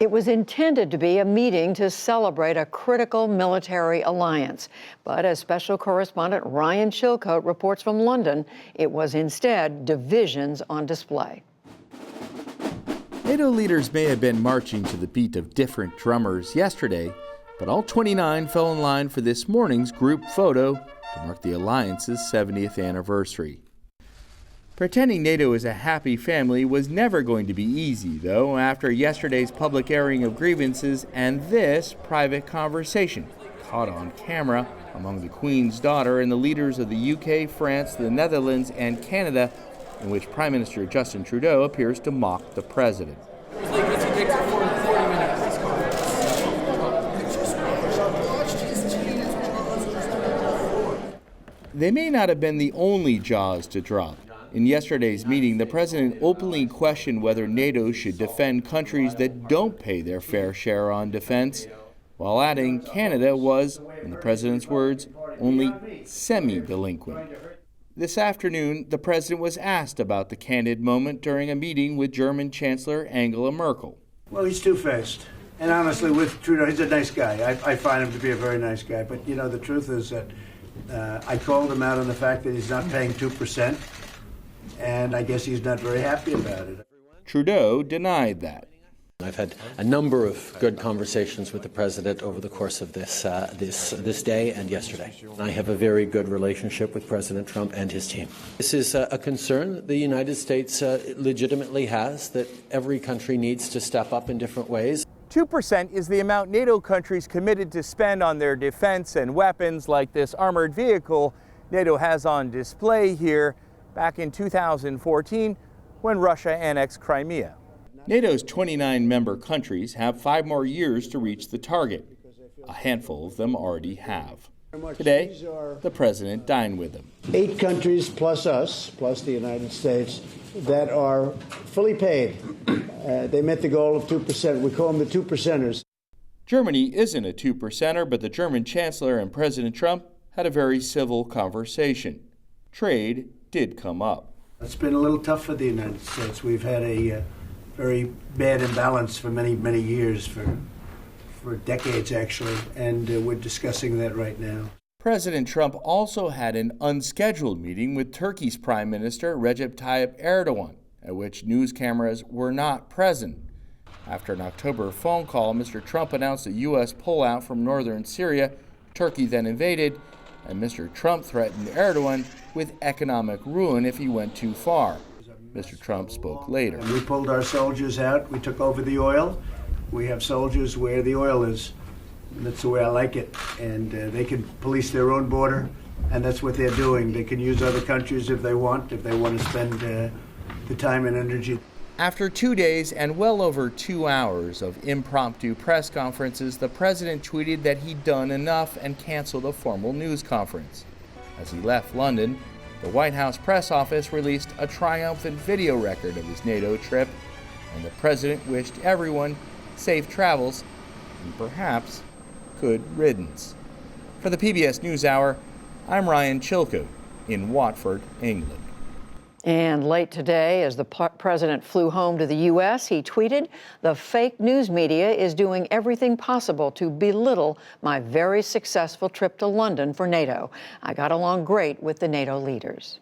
It was intended to be a meeting to celebrate a critical military alliance. But as special correspondent Ryan Chilcote reports from London, it was instead divisions on display. NATO leaders may have been marching to the beat of different drummers yesterday, but all 29 fell in line for this morning's group photo to mark the alliance's 70th anniversary. Pretending NATO is a happy family was never going to be easy, though, after yesterday's public airing of grievances and this private conversation caught on camera among the Queen's daughter and the leaders of the UK, France, the Netherlands, and Canada, in which Prime Minister Justin Trudeau appears to mock the president. They may not have been the only jaws to drop. In yesterday's meeting, the president openly questioned whether NATO should defend countries that don't pay their fair share on defense, while adding Canada was, in the president's words, only semi-delinquent. This afternoon, the president was asked about the candid moment during a meeting with German Chancellor Angela Merkel. Well, he's two-faced. And honestly, with Trudeau, he's a nice guy. I find him to be a very nice guy. But, you know, the truth is that I called him out on the fact that he's not paying 2%. And I guess he's not very happy about it. Trudeau denied that. I've had a number of good conversations with the president over the course of this day and yesterday. I have a very good relationship with President Trump and his team. This is a concern the United States legitimately has, that every country needs to step up in different ways. 2% is the amount NATO countries committed to spend on their defense and weapons, like this armored vehicle NATO has on display here back in 2014 when Russia annexed Crimea. NATO's 29 member countries have 5 more years to reach the target. A handful of them already have. Today, the president dined with them. 8 countries plus us, plus the United States, that are fully paid. They met the goal of 2%. We call them the 2%ers. Germany isn't a 2%er, but the German Chancellor and President Trump had a very civil conversation. Trade did come up. It's been a little tough for the United States. We've had a very bad imbalance for many, many years, for decades actually, and we're discussing that right now. President Trump also had an unscheduled meeting with Turkey's Prime Minister Recep Tayyip Erdogan, at which news cameras were not present. After an October phone call, Mr. Trump announced a U.S. pullout from northern Syria. Turkey then invaded, and Mr. Trump threatened Erdogan with economic ruin if he went too far. Mr. Trump spoke later. We pulled our soldiers out. We took over the oil. We have soldiers where the oil is. That's the way I like it. And they can police their own border, and that's what they're doing. They can use other countries if they want to spend the time and energy. After 2 days and well over 2 hours of impromptu press conferences, the president tweeted that he'd done enough and canceled a formal news conference. As he left London, the White House press office released a triumphant video record of his NATO trip, and the president wished everyone safe travels and perhaps good riddance. For the PBS NewsHour, I'm Ryan Chilcote in Watford, England. And late today, as the president flew home to the U.S., he tweeted, "The fake news media is doing everything possible to belittle my very successful trip to London for NATO. I got along great with the NATO leaders."